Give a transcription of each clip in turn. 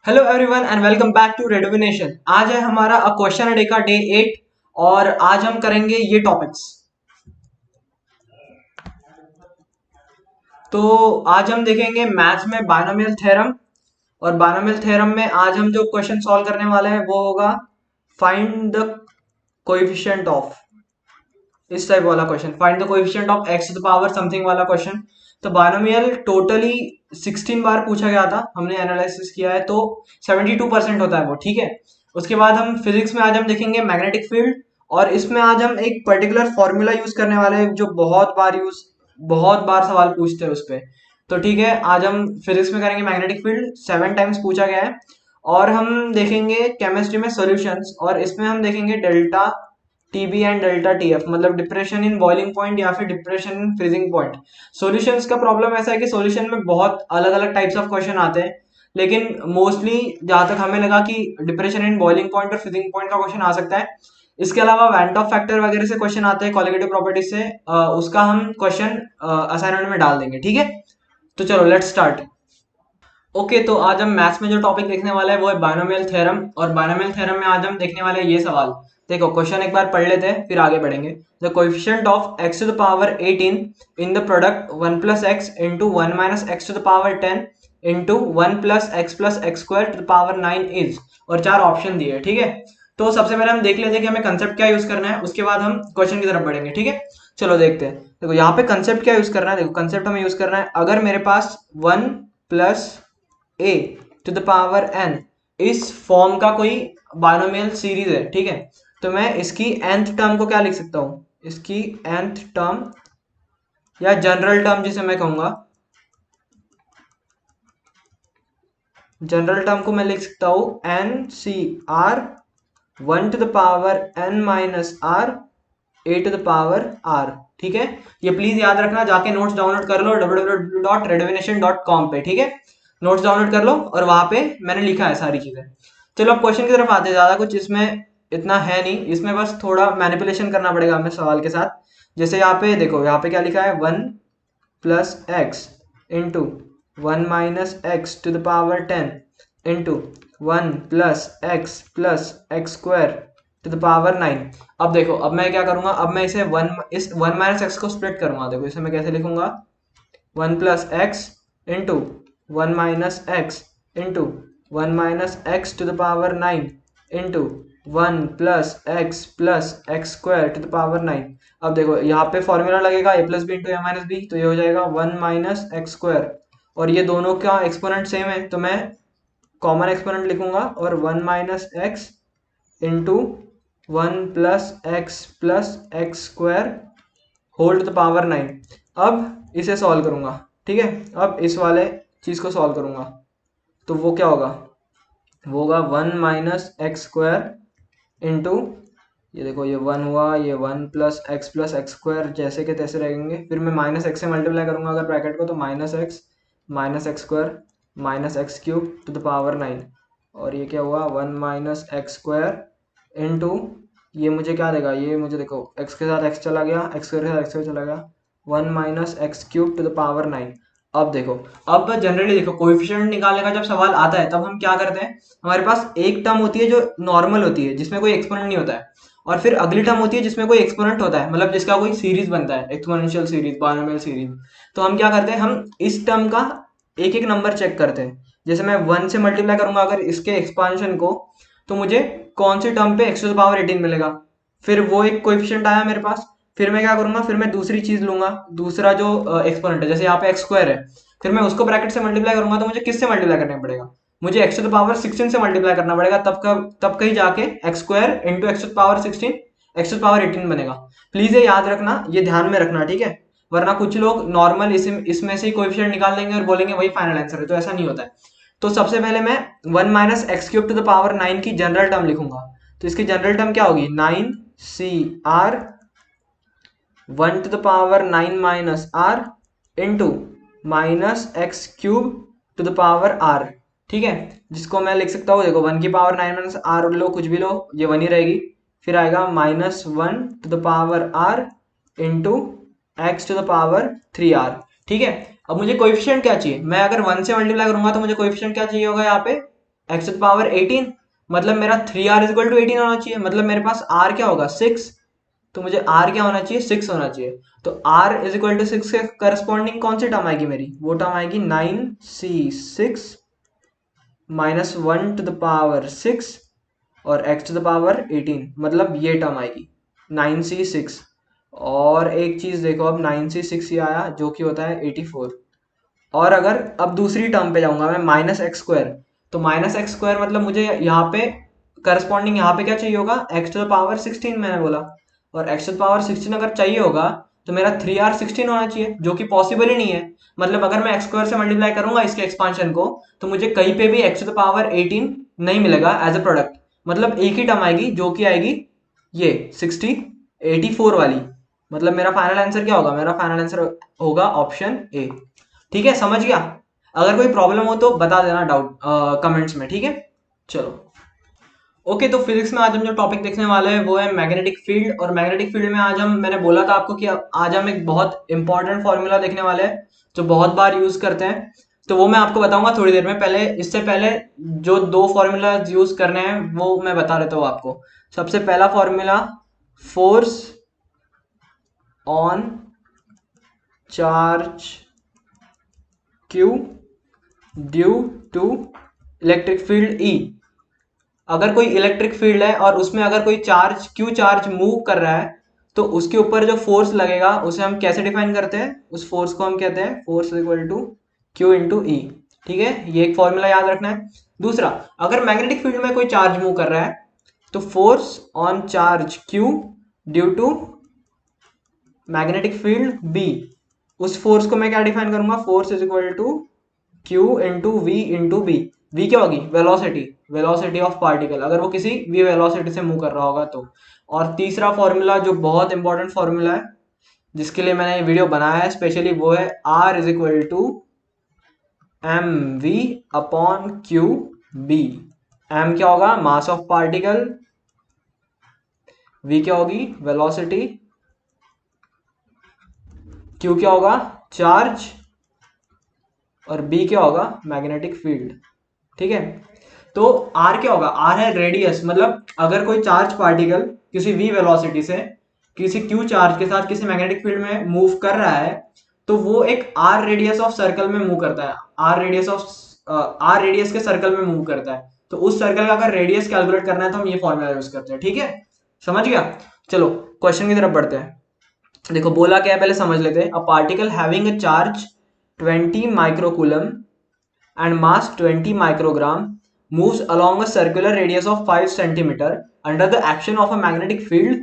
Hello everyone and welcome back to रेडोविनेशन। आज है हमारा क्वेश्चन डे का डे 8 और आज हम करेंगे ये टॉपिक्स। तो आज हम देखेंगे मैथ्स में बायनोमियल थ्योरम और बायनोमियल थ्योरम में आज हम जो क्वेश्चन सॉल्व करने वाले हैं वो होगा फाइंड द कोएफिशिएंट ऑफ, इस टाइप वाला question, find the coefficient of x to the power something वाला क्वेश्चन। तो बायनोमियल टोटली 16 बार पूछा गया था, हमने एनालिसिस किया है तो 72% होता है वो, ठीक है। उसके बाद हम फिजिक्स में आज हम देखेंगे मैग्नेटिक फील्ड और इसमें आज हम एक पर्टिकुलर फॉर्मूला यूज करने वाले हैं जो बहुत बार सवाल पूछते हैं उस पर। तो ठीक है, आज हम फिजिक्स में करेंगे मैग्नेटिक फील्ड, 7 टाइम्स पूछा गया है। और हम देखेंगे केमिस्ट्री में सॉल्यूशंस और इसमें हम देखेंगे delta TB and delta TF, मतलब डिप्रेशन इन बॉइलिंग पॉइंट या फिर depression in freezing point. Solutions का प्रॉब्लम ऐसा है कि सॉल्यूशन में बहुत अलग अलग टाइप्स ऑफ क्वेश्चन आते हैं, लेकिन मोस्टली जहां तक हमें लगा कि डिप्रेशन इन बॉइलिंग पॉइंट और फ्रीजिंग पॉइंट का क्वेश्चन आ सकता है। इसके अलावा वैन ऑफ फैक्टर वगैरह से क्वेश्चन आते हैं, कॉलिगेटिव प्रॉपर्टीज से, उसका हम क्वेश्चन असाइनमेंट में डाल देंगे, ठीक है। तो चलो लेट्स स्टार्ट। ओके, तो आज हम मैथ्स में जो टॉपिक देखने वाला है वो है बायनोमियल थ्योरम और बायनोमियल थ्योरम में आज हम देखने वाले हैं ये सवाल। देखो क्वेश्चन एक बार पढ़ लेते हैं फिर आगे बढ़ेंगे। The coefficient of x to the power 18 in the product 1 plus x into 1 minus x to the power 10 into 1 plus x square to the power 9 is, और चार ऑप्शन दिए हैं, ठीक है। तो सबसे पहले हम देख लेते हैं कि हमें कंसेप्ट क्या यूज करना है, उसके बाद हम क्वेश्चन की तरफ बढ़ेंगे, ठीक है। चलो देखते हैं। देखो यहाँ पे कंसेप्ट क्या यूज करना है, देखो कंसेप्ट हमें यूज करना है, अगर मेरे पास 1 plus a to the power n इस फॉर्म का कोई बायनोमियल सीरीज है, ठीक है। तो मैं इसकी nth टर्म को क्या लिख सकता हूं, इसकी nth टर्म या जनरल टर्म जिसे मैं कहूंगा, जनरल टर्म को मैं लिख सकता हूं n c r 1 to the power n minus r a to the power r, ठीक है। ये प्लीज याद रखना, जाके नोट्स डाउनलोड कर लो www.redvination.com पे, ठीक है। नोट्स डाउनलोड कर लो और वहां पे मैंने लिखा है सारी चीजें। चलो अब क्वेश्चन की तरफ आते हैं, ज्यादा कुछ इसमें इतना है नहीं, इसमें बस थोड़ा मैनिपुलेशन करना पड़ेगा हमें सवाल के साथ। जैसे यहाँ पे देखो, यहाँ पे क्या लिखा है, 1 plus x into 1 minus x to the power 10 into 1 plus x square to the power 9। अब देखो, अब मैं क्या करूंगा, अब मैं इस 1 माइनस एक्स को स्प्लिट करूंगा। देखो इसे मैं कैसे लिखूंगा, 1 plus x into 1 minus x into 1 minus x to the power 9 into 1 plus x square to the power 9। अब देखो यहाँ पे फॉर्मूला लगेगा a plus b into a minus b, तो ये हो जाएगा 1 माइनस एक्स स्क्वायर, और ये दोनों का एक्सपोनेंट सेम है तो मैं कॉमन एक्सपोनेंट लिखूंगा और 1 minus x into 1 plus x square whole to the power 9। अब इसे सॉल्व करूंगा, ठीक है। अब इस वाले चीज को सॉल्व करूंगा तो वो क्या होगा, वो होगा 1 माइनस एक्स स्क्वायर इंटू, ये देखो ये 1 हुआ, ये 1 प्लस एक्स स्क्वायर जैसे के तैसे रहेंगे, फिर मैं माइनस एक्स से मल्टीप्लाई करूंगा अगर ब्रैकेट को, तो minus x square minus x cube to the power 9, और ये क्या हुआ 1 माइनस एक्स स्क्वायर इंटू, ये मुझे क्या देगा, ये मुझे देखो एक्स के साथ एक्स चला गया, एक्स स्क्वायर के साथ एक्स स्क्वायर चला गया, 1 minus x cube to the power 9। अब देखो, अब जनरली देखो कोएफिशिएंट निकालने का जब सवाल आता है तब हम क्या करते हैं, हमारे पास एक टर्म होती है जो नॉर्मल होती है जिसमें कोई एक्सपोनेंट नहीं होता है, और फिर अगली टर्म होती है जिसमें कोई एक्सपोनेंट होता है, मतलब जिसका कोई सीरीज बनता है, एक्सपोनेंशियल सीरीज, बायनोमियल सीरीज। तो हम क्या करते हैं, हम इस टर्म का एक एक नंबर चेक करते हैं। जैसे मैं 1 से मल्टीप्लाई करूंगा अगर इसके एक्सपांशन को, तो मुझे कौन सी टर्म पे एक्स टू द पावर 18 मिलेगा, फिर वो एक कोएफिशिएंट आया मेरे पास, फिर मैं क्या करूंगा, फिर मैं दूसरी चीज लूंगा, दूसरा जो एक्सपोनेंट है, जैसे यहाँ पे एक्स स्क्वायर है, फिर मैं उसको ब्रैकेट से मल्टीप्लाई करूंगा, तो मुझे किससे मल्टीप्लाई करना पड़ेगा, मुझे एक्स टू द पावर 16 से मल्टीप्लाई करना पड़ेगा, तब कहीं जाके x square into x to the power 16 x to the power 18 बनेगा। प्लीज ये याद रखना, ये ध्यान में रखना, ठीक है। वरना कुछ लोग नॉर्मल इसमें से कोएफिशिएंट निकाल देंगे और बोलेंगे वही फाइनल आंसर है, तो ऐसा नहीं होता है। तो सबसे पहले मैं 1 minus x cube to the power 9 की जनरल टर्म लिखूंगा, तो इसकी जनरल टर्म क्या होगी, 9 c r 1 to the power 9 minus r into minus x cube to the power r, ठीक है। जिसको मैं लिख सकता हूँ, देखो 1 की पावर 9 माइनस आर लो, कुछ भी लो, ये 1 ही रहेगी, फिर आएगा -1 to the power r into x to the power 3r, ठीक है। अब मुझे कोएफिशिएंट क्या चाहिए, मैं अगर 1 से मल्टीप्लाई करूंगा तो मुझे कोएफिशिएंट क्या चाहिए होगा यहाँ पे, एक्स टू द पावर 18, मतलब मेरा 3r इज इक्वल टू 18 होना चाहिए, मतलब मेरे पास r क्या होगा 6, तो मुझे r क्या होना चाहिए 6 होना चाहिए। तो r इज इक्वल टू 6 के करस्पॉन्डिंग कौन सी टर्म आएगी मेरी, वो टर्म आएगी 9c6 minus 1 to the power 6 और x टू द पावर 18, मतलब ये टर्म आएगी 9c6। और एक चीज देखो, अब 9c6 ये आया जो कि होता है 84। और अगर अब दूसरी टर्म पे जाऊंगा मैं माइनस एक्स स्क्वायर, तो माइनस एक्स स्क्वायर मतलब मुझे यहाँ पे करस्पॉन्डिंग यहाँ पे क्या चाहिए होगा, एक्स टू द पावर 16 मैंने बोला। और एक्स टू द पावर 16 अगर चाहिए होगा तो मेरा 3r16 होना चाहिए, जो कि पॉसिबल ही नहीं है। मतलब अगर मैं एक्स स्क्वायर से मल्टीप्लाई करूंगा इसके एक्सपांशन को, तो मुझे कहीं पे भी एक्स टू द पावर 18 नहीं मिलेगा एज अ प्रोडक्ट। मतलब एक ही टर्म आएगी जो कि आएगी ये 60 84 वाली। मतलब मेरा फाइनल आंसर क्या होगा, मेरा फाइनल आंसर होगा ऑप्शन ए। ठीक है, समझ गया। अगर कोई प्रॉब्लम हो तो बता देना डाउट कमेंट्स में, ठीक है। चलो ओके, तो फिजिक्स में आज हम जो टॉपिक देखने वाले हैं वो है मैग्नेटिक फील्ड। और मैग्नेटिक फील्ड में आज हम, मैंने बोला था आपको कि आज हम एक बहुत इंपॉर्टेंट फॉर्मूला देखने वाले हैं जो बहुत बार यूज करते हैं। तो वो मैं आपको बताऊंगा थोड़ी देर में। पहले इससे पहले जो दो फॉर्मूला यूज करने हैं वो मैं बता देता हूँ आपको। सबसे पहला formula, force on charge Q due to electric field E। अगर कोई इलेक्ट्रिक फील्ड है और उसमें अगर कोई चार्ज Q चार्ज मूव कर रहा है, तो उसके ऊपर जो फोर्स लगेगा उसे हम कैसे डिफाइन करते हैं, उस फोर्स को हम कहते हैं force equal to Q into E. ठीक है, ये एक फॉर्मूला याद रखना है। दूसरा, अगर मैग्नेटिक फील्ड में कोई चार्ज मूव कर रहा है तो force on charge Q due to magnetic field B, उस फोर्स को मैं क्या डिफाइन करूंगा, force is equal to Q into v into b. V क्या होगी, वेलोसिटी, वेलोसिटी ऑफ पार्टिकल, अगर वो किसी वी वेलोसिटी से मूव कर रहा होगा तो। और तीसरा फॉर्मूला जो बहुत इंपॉर्टेंट फॉर्मूला है, जिसके लिए मैंने ये वीडियो बनाया है स्पेशली, वो है R is equal to M we upon Q b. M क्या होगा, मास ऑफ पार्टिकल, वी क्या होगी, वेलोसिटी, क्यू क्या होगा, चार्ज, और बी क्या होगा, मैग्नेटिक फील्ड। ठीक है, तो आर क्या होगा, आर है रेडियस। मतलब अगर कोई चार्ज पार्टिकल किसी वी वेलोसिटी से किसी क्यू चार्ज के साथ किसी मैग्नेटिक फील्ड में मूव कर रहा है, तो वो एक आर रेडियस ऑफ सर्कल में मूव करता है। आर रेडियस के सर्कल में मूव करता है। तो उस सर्कल का अगर रेडियस कैलकुलेट करना है तो हम ये फॉर्मूला यूज करते हैं। ठीक है, समझ गया। चलो क्वेश्चन की तरफ बढ़ते हैं। देखो बोला क्या है, पहले समझ लेते हैं। A particle having a charge 20 microcoulomb and mass 20 microgram moves along a circular radius of 5 centimeter under the action of a magnetic field,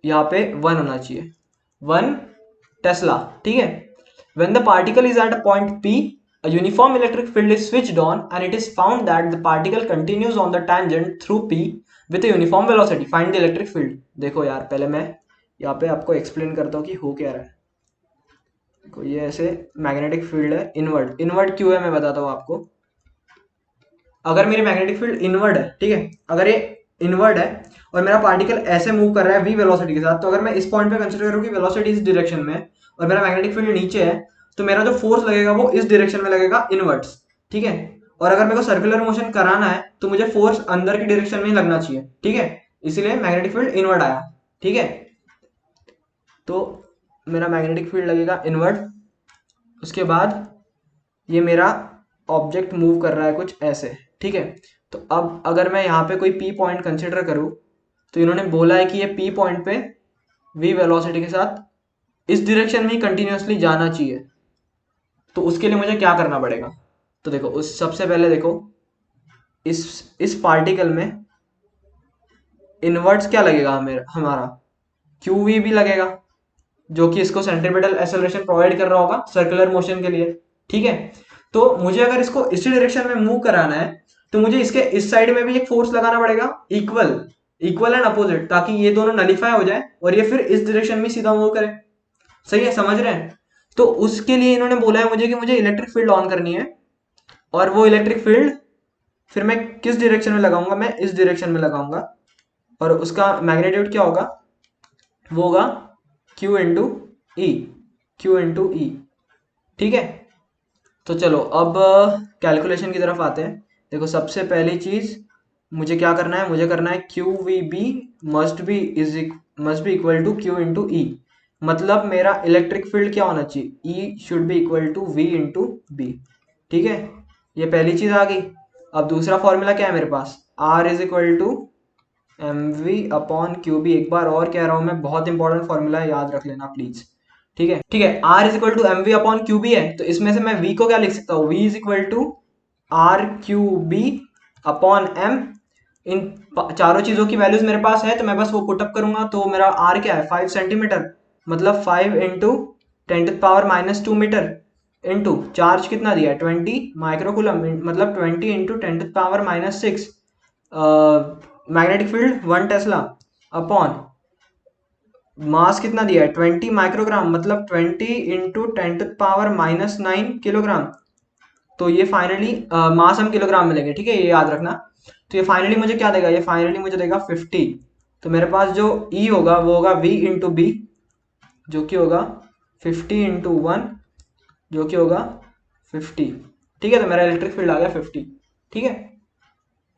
यहाँ पे 1 होना चाहिए, 1 टेस्ला। ठीक है, when the particle is at a point P, a uniform electric field is switched on and it is found that the particle continues on the tangent through P with a uniform velocity. Find the electric field. देखो यार, पहले मैं यहाँ पे आपको explain करता हूँ कि हो क्या रहा है। ये ऐसे मैग्नेटिक फील्ड है, इनवर्ड, इनवर्ड क्यों है मैं बताता हूँ आपको। अगर मेरी मैग्नेटिक फील्ड इनवर्ड है, ठीक है, अगर ये इनवर्ड है और मेरा पार्टिकल ऐसे मूव कर रहा है वी वेलोसिटी के साथ, तो अगर मैं इस पॉइंट पे कंसीडर करूँ कि वेलोसिटी इस डायरेक्शन में और मेरा मैग्नेटिक फील्ड नीचे है, तो मेरा जो फोर्स लगेगा वो इस डायरेक्शन में लगेगा, इनवर्ड्स। ठीक है, और अगर मेरे को सर्कुलर मोशन कराना है तो मुझे फोर्स अंदर की डायरेक्शन में ही लगना चाहिए। ठीक है, इसीलिए मैग्नेटिक फील्ड इनवर्ड आया। ठीक है, तो मेरा मैग्नेटिक फील्ड लगेगा इनवर्ड। उसके बाद ये मेरा ऑब्जेक्ट मूव कर रहा है कुछ ऐसे। ठीक है, तो अब अगर मैं यहाँ पे कोई पी पॉइंट कंसिडर करूँ, तो इन्होंने बोला है कि ये पी पॉइंट पे वी वेलोसिटी के साथ इस डायरेक्शन में ही कंटिन्यूसली जाना चाहिए। तो उसके लिए मुझे क्या करना पड़ेगा, तो देखो उस सबसे पहले देखो इस पार्टिकल में इनवर्ट्स क्या लगेगा, हमारा क्यू वी भी लगेगा, जो कि इसको सेंट्रीपिटल एक्सेलरेशन प्रोवाइड कर रहा होगा सर्कुलर मोशन के लिए। ठीक है, तो मुझे अगर इसको इसी डायरेक्शन में मूव कराना है तो मुझे इसके इस साइड में भी एक फोर्स लगाना पड़ेगा, इक्वल, इक्वल एंड अपोजिट, ताकि ये दोनों नलिफाई हो जाए और ये फिर इस डायरेक्शन में सीधा मूव करे। सही है, समझ रहे हैं। तो उसके लिए इन्होंने बोला है मुझे कि मुझे इलेक्ट्रिक फील्ड ऑन करनी है, और वो इलेक्ट्रिक फील्ड फिर मैं किस डायरेक्शन में लगाऊंगा, मैं इस डायरेक्शन में लगाऊंगा, और उसका मैग्नीट्यूड क्या होगा, वो होगा Q इंटू ई, Q इंटू ई। ठीक है, तो चलो अब कैलकुलेशन की तरफ आते हैं। देखो सबसे पहली चीज मुझे क्या करना है, मुझे करना है Q V B must be equal to Q into E. मतलब मेरा इलेक्ट्रिक फील्ड क्या होना चाहिए, E should be equal to V into B. ठीक है, ये पहली चीज आ गई। अब दूसरा फॉर्मूला क्या है मेरे पास, R is equal to M we upon Q B. एक बार और कह रहा हूं मैं, बहुत इंपॉर्टेंट फॉर्मूला है, याद रख लेना प्लीज। ठीक है, ठीक है, r is equal to M we upon Q b है, तो इसमें से मैं वी को क्या लिख सकता हूँ, V is equal to R Q B upon M. इन चारों चीजों की वैल्यूज मेरे पास है, तो मैं बस वो पुटअप करूंगा, तो मेरा आर क्या है 5 सेंटीमीटर, मतलब 5 इंटू 10⁻⁻2 मीटर, इंटू चार्ज कितना दिया है 20 माइक्रोकूलम, मतलब 20 into 10⁻⁻6, magnetic field 1 Tesla, upon mass कितना दिया है 20 माइक्रोग्राम, मतलब 20 इंटू 10⁻⁻9 किलोग्राम। तो ये फाइनली मास हम किलोग्राम में लेंगे, ठीक है, ये याद रखना। तो ये फाइनली मुझे क्या देगा, ये फाइनली मुझे देगा 50। तो मेरे पास जो E होगा वो होगा V इंटू बी, जो कि होगा 50 इंटू 1, जो कि होगा 50। ठीक है, तो मेरा इलेक्ट्रिक फील्ड आ गया 50। ठीक है,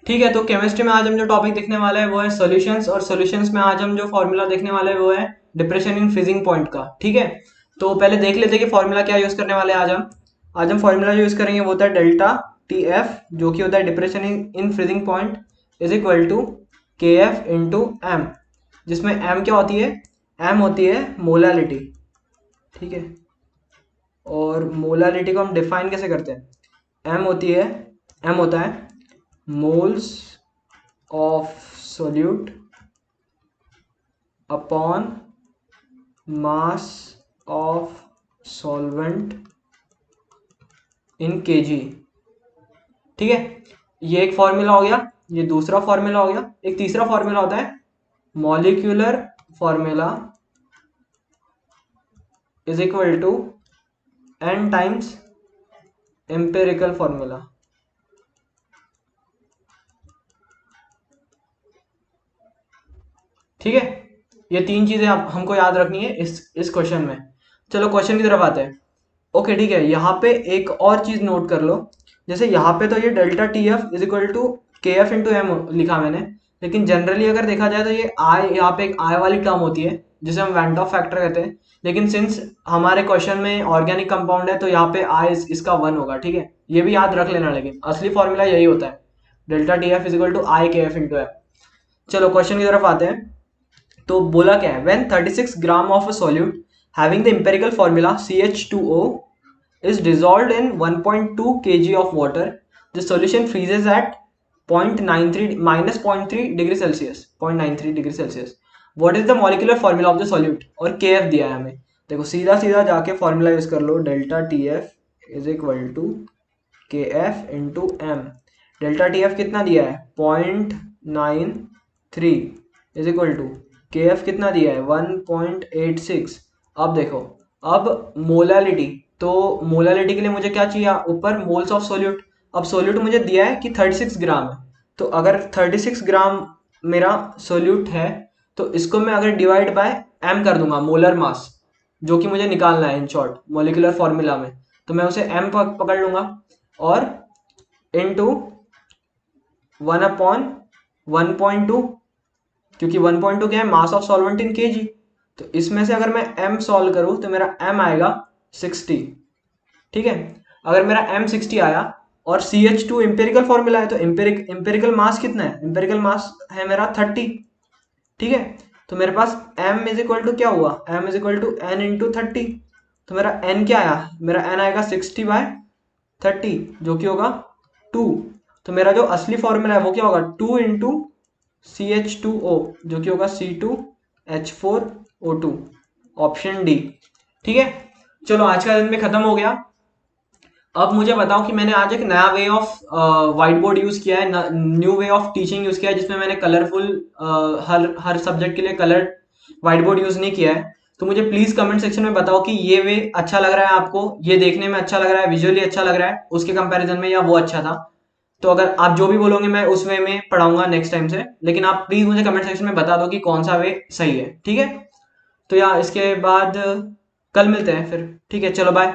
ठीक है। तो केमिस्ट्री में आज हम जो टॉपिक देखने वाले हैं वो है सॉल्यूशंस, और सॉल्यूशंस में आज हम जो फॉर्मूला देखने वाले हैं वो है डिप्रेशन इन फ्रीजिंग पॉइंट का। ठीक है, तो पहले देख लेते हैं कि फॉर्मूला क्या यूज करने वाले हैं आज हम फॉर्मूला जो यूज करेंगे वो होता है डेल्टा टी एफ, जो कि होता है depression in freezing point, is equal to के एफ इंटू एम, जिसमें एम क्या होती है, एम होती है मोलालिटी। ठीक है, और मोलालिटी को हम डिफाइन कैसे करते हैं, एम होती है, एम होता है moles of solute upon mass of solvent in KG. ठीक है, ये एक फॉर्मूला हो गया, ये दूसरा फॉर्मूला हो गया। एक तीसरा फॉर्मूला होता है molecular formula is equal to n times empirical formula. ठीक है, ये तीन चीजें आप हमको याद रखनी है इस क्वेश्चन में। चलो क्वेश्चन की तरफ आते हैं। ओके ठीक है, यहाँ पे एक और चीज नोट कर लो, जैसे यहाँ पे तो ये delta T F is equal to के एफ इंटू एम लिखा मैंने, लेकिन जनरली अगर देखा जाए तो ये आई, यहाँ पे एक आई वाली टर्म होती है जिसे हम वैन ऑफ फैक्टर कहते हैं, लेकिन सिंस हमारे क्वेश्चन में ऑर्गेनिक कंपाउंड है तो यहाँ पे आई इसका 1 होगा। ठीक है, ये भी याद रख लेना, लेकिन असली फॉर्मूला यही होता है, delta T F is equal to I K F into M. चलो क्वेश्चन की तरफ आते हैं। तो बोला क्या है, when 36 gram of a solute having the empirical formula CH2O is dissolved in 1.2 kg of water, the solution freezes at 0.93 minus 0.3 degree Celsius, 0.93 degree Celsius. What is the molecular formula of the solute? और KF दिया है हमें। देखो सीधा सीधा जाके formula use कर लो, delta T F is equal to के F into M. Delta T F कितना दिया है 0.93 इज इक्वल टू के एफ कितना दिया है 1.86। अब देखो, अब मोलालिटी, तो मोलालिटी के लिए मुझे क्या चाहिए ऊपर, मोल्स ऑफ सोल्यूट। अब सोल्यूट मुझे दिया है कि 36 ग्राम है, तो अगर 36 ग्राम मेरा सोल्यूट है तो इसको मैं अगर डिवाइड बाय एम कर दूंगा, मोलर मास जो कि मुझे निकालना है इन शॉर्ट मोलिकुलर फॉर्मूला में, तो मैं उसे एम पकड़ लूंगा और इनटू 1/1.2, क्योंकि 1.2 क्या है, mass of solvent in KG. तो इसमें से अगर मैं m सॉल्व करूं तो मेरा m आएगा 60। ठीक है, अगर मेरा m 60 आया और CH2 इंपेरिकल फॉर्मूला है, तो इंपेरिकल मास कितना है, इंपेरिकल मास है मेरा 30। ठीक है, तो मेरे पास m इज इक्वल टू क्या हुआ, m is equal to n into 30। तो मेरा n क्या आया, मेरा n आएगा 60/30, जो कि होगा 2। तो मेरा जो असली फॉर्मूला है वो क्या होगा, 2 इंटू CH2O, जो कि होगा C2H4O2, ऑप्शन डी। ठीक है, चलो आज का दिन में खत्म हो गया। अब मुझे बताओ कि मैंने आज एक नया way of white board use किया है, new way of teaching use किया है, जिसमें मैंने कलरफुल हर सब्जेक्ट के लिए कलर व्हाइट बोर्ड यूज नहीं किया है। तो मुझे प्लीज कमेंट सेक्शन में बताओ कि ये वे अच्छा लग रहा है आपको, ये देखने में अच्छा लग रहा है, विजुअली अच्छा लग रहा है उसके कंपैरिजन में, या वो अच्छा था। तो अगर आप जो भी बोलोगे मैं उस वे में पढ़ाऊंगा नेक्स्ट टाइम से, लेकिन आप प्लीज मुझे कमेंट सेक्शन में बता दो कि कौन सा वे सही है। ठीक है, तो यार इसके बाद कल मिलते हैं फिर। ठीक है, चलो बाय।